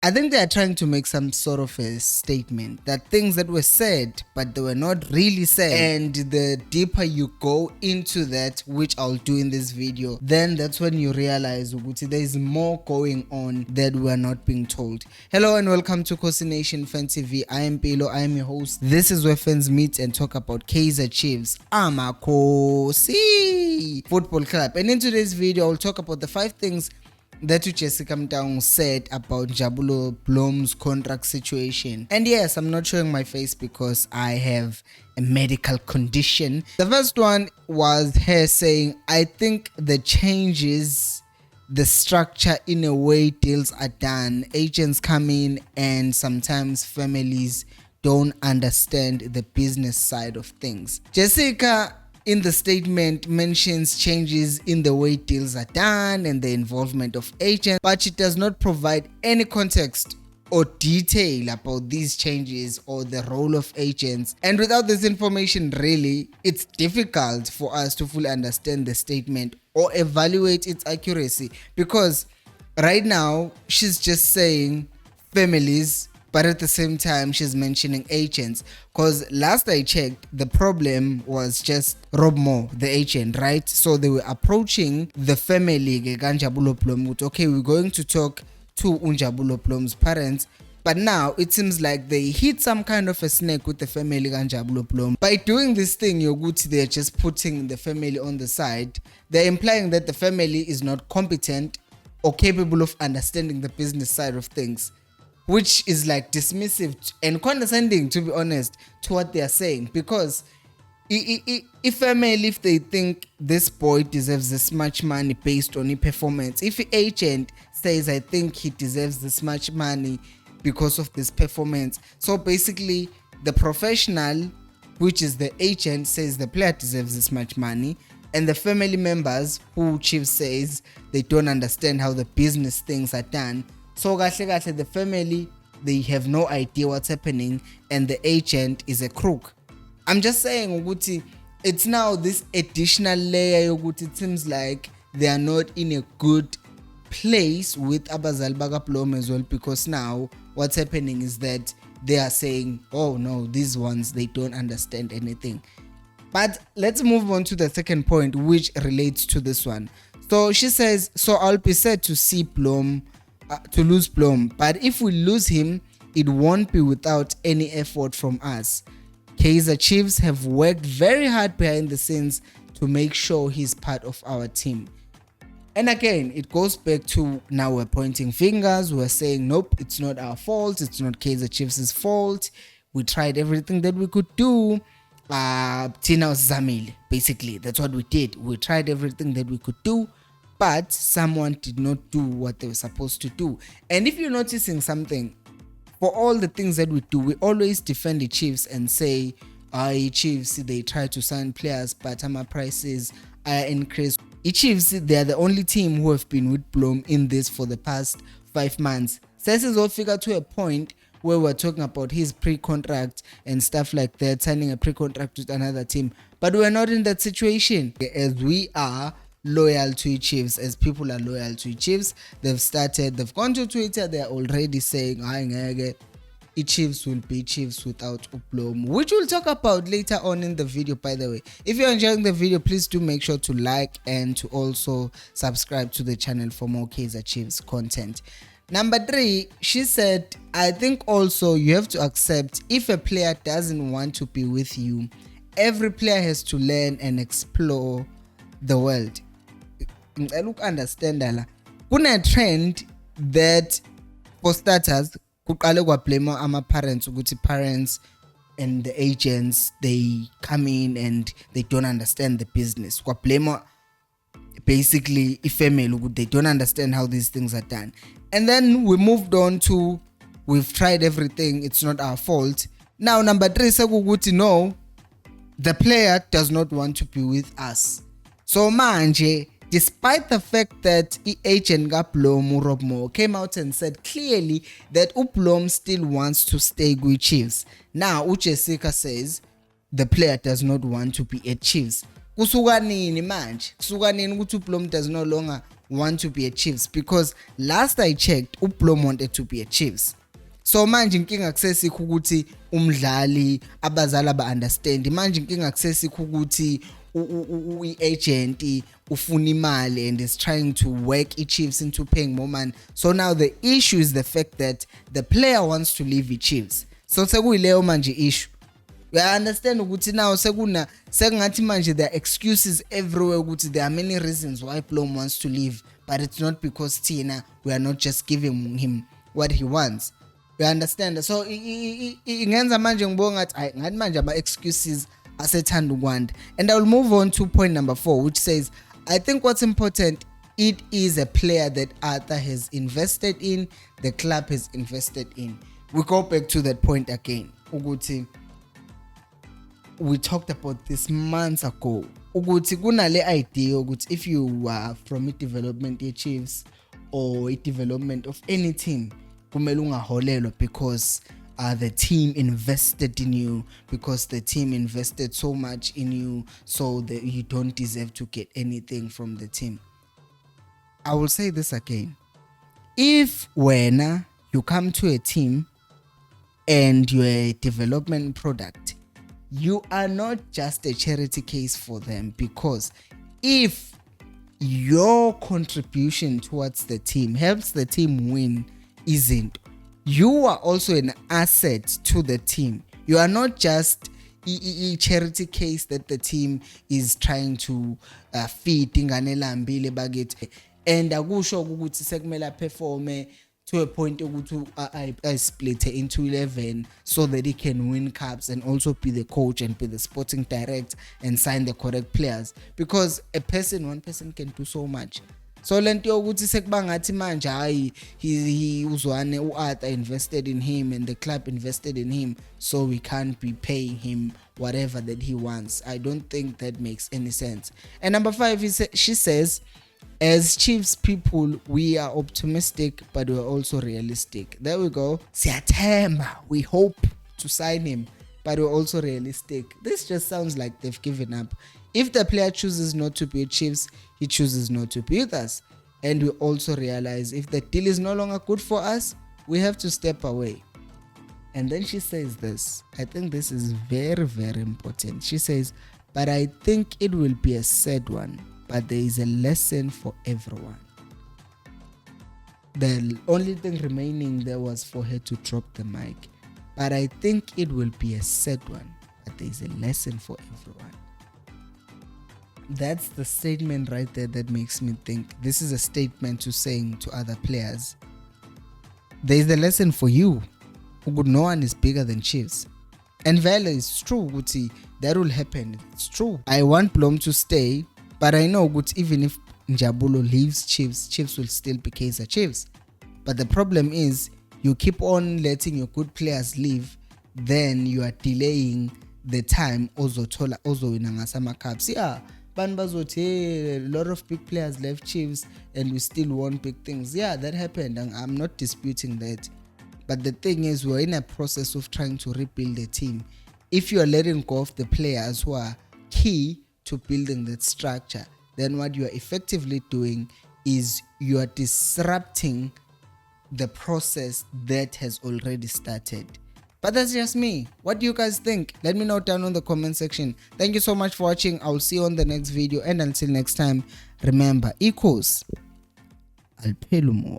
I think they are trying to make some sort of a statement that things that were said but they were not really said, and the deeper you go into that, which I'll do in this video, then that's when you realize there is more going on that we are not being told. Hello and welcome to Kosi Nation Fan TV. I am Pilo, I am your host. This is where fans meet and talk about Kaizer Chiefs, Kosi Football Club, and in today's video I'll talk about the 5 things that Jessica Mtaung said about Njabulo Blom's contract situation. And yes, I'm not showing my face because I have a medical condition. The first one was her saying, I think the changes the structure in a way deals are done. Agents come in and sometimes families don't understand the business side of things. Jessica in the statement mentions changes in the way deals are done and the involvement of agents, but she does not provide any context or detail about these changes or the role of agents. And without this information, really, it's difficult for us to fully understand the statement or evaluate its accuracy, because right now she's just saying families, but at the same time she's mentioning agents. Because last I checked, the problem was just Rob Moore, the agent, right? So they were approaching the family, Njabulo Blom, okay, we're going to talk to Njabulo Blom's parents. But now it seems like they hit some kind of a snake with the family Njabulo Blom. By doing this thing, they're just putting the family on the side. They're implying that the family is not competent or capable of understanding the business side of things, which is like dismissive and condescending, to be honest, to what they are saying. Because if family, if they think this boy deserves this much money based on his performance, if the agent says I think he deserves this much money because of this performance, so basically the professional, which is the agent, says the player deserves this much money, and the family members, who Chief says they don't understand how the business things are done. So the family, they have no idea what's happening, and the agent is a crook. I'm just saying, it's now this additional layer. It seems like they are not in a good place with Abazal Blom as well, because now what's happening is that they are saying, oh no, these ones, they don't understand anything. But let's move on to the second point, which relates to this one. So she says, so I'll be sad to see Blom, to lose Blom, but if we lose him, it won't be without any effort from us. Kaizer Chiefs have worked very hard behind the scenes to make sure he's part of our team. And again, it goes back to now we're pointing fingers, we're saying nope, it's not our fault, it's not Kaizer Chiefs' fault, we tried everything that we could do. Tina Zamil, basically that's what we did. We tried everything that we could do, but someone did not do what they were supposed to do. And if you're noticing something, for all the things that we do, we always defend the Chiefs and say, Chiefs, they try to sign players, but our prices are increased. The Chiefs, they are the only team who have been with Blom in this for the past 5 months. This is all figured to a point where we're talking about his pre-contract and stuff like that, signing a pre-contract with another team. But we're not in that situation, as we are loyal to Chiefs, as people are loyal to Chiefs. They've gone to Twitter, they're already saying Chiefs will be Chiefs without Blom, which we'll talk about later on in the video. By the way, if you're enjoying the video, please do make sure to like and to also subscribe to the channel for more Kaizer Chiefs content. Number 3, she said, I think also you have to accept if a player doesn't want to be with you, every player has to learn and explore the world. I look understand kuna trend that, for starters, kuqale kwablame ama-parents ukuthi parents and the agents, they come in and they don't understand the business. Kwablame basically family, they don't understand how these things are done. And then we moved on to, we've tried everything, it's not our fault. Now number 3 sekukuthi no, the player does not want to be with us. So manje, despite the fact that agent Blom Rob Moore came out and said clearly that Blom still wants to stay with Chiefs, now Jessica says the player does not want to be at Chiefs. Kusuka nini manje? Kusuka nini ukuthi Blom does no longer want to be a Chiefs, because last I checked Blom wanted to be a Chiefs. So manje inkinga akusesikho ukuthi umdlali abazali ba-understand, manje inkinga akusesikho ukuthi i-agent ufuna imali and is trying to work i-Chiefs into paying more money. So now the issue is the fact that the player wants to leave i-Chiefs. So sekuyileyo manje issue. We understand ukuthi now sekungathi manje there are excuses everywhere ukuthi there are many reasons why Blom wants to leave, but it's not because Tina, we are not just giving him what he wants. You understand? So ingenza manje ngibonga ngathi ngathi manje ama excuses asethanda ukwanda. And I will move on to point number 4, which says, I think what's important, it is a player that Arthur has invested in, the club has invested in. We go back to that point again. Ukuthi we talked about this months ago. Ukuthi kunale idea ukuthi if you are from a development ye Chiefs or a development of any team, kumele ungaholelwa because the team invested in you, because the team invested so much in you, so that you don't deserve to get anything from the team. I will say this again. If when you come to a team and you're a development product, you are not just a charity case for them, because if your contribution towards the team helps the team win, isn't, you are also an asset to the team. You are not just a charity case that the team is trying to feed ingane lambile bakithi, and akusho ukuthi sekumele perform to a point ukuthi I split into 11 so that he can win cups and also be the coach and be the sporting director and sign the correct players, because one person can do so much. So lento yokuthi sekuba ngathi manje hayi he uzwane uArthur invested in him and the club invested in him, so we can't be paying him whatever that he wants. I don't think that makes any sense. And number 5, she says, as Chiefs people, we are optimistic, but we're also realistic. There we go. Siyathemba, we hope to sign him, but we're also realistic. This just sounds like they've given up. If the player chooses not to be with Chiefs, he chooses not to be with us. And we also realize if the deal is no longer good for us, we have to step away. And then she says this. I think this is very, very important. She says, but I think it will be a sad one, but there is a lesson for everyone. The only thing remaining there was for her to drop the mic. But I think it will be a sad one, but there is a lesson for everyone. That's the statement right there that makes me think this is a statement to saying to other players, there is a lesson for you. No one is bigger than Chiefs. And Vela is true, Guti, that will happen. It's true. I want Blom to stay, but I know Guti, even if Njabulo leaves Chiefs, Chiefs will still be Kaizer Chiefs. But the problem is you keep on letting your good players leave, then you are delaying the time also winning some cups. Yeah. A lot of big players left Chiefs and we still won big things. Yeah, that happened, and I'm not disputing that. But the thing is, we're in a process of trying to rebuild the team. If you are letting go of the players who are key to building that structure, then what you are effectively doing is you are disrupting the process that has already started. But that's just me. What do you guys think? Let me know down in the comment section. Thank you so much for watching. I'll see you on the next video. And until next time, remember, equals Alpelumo.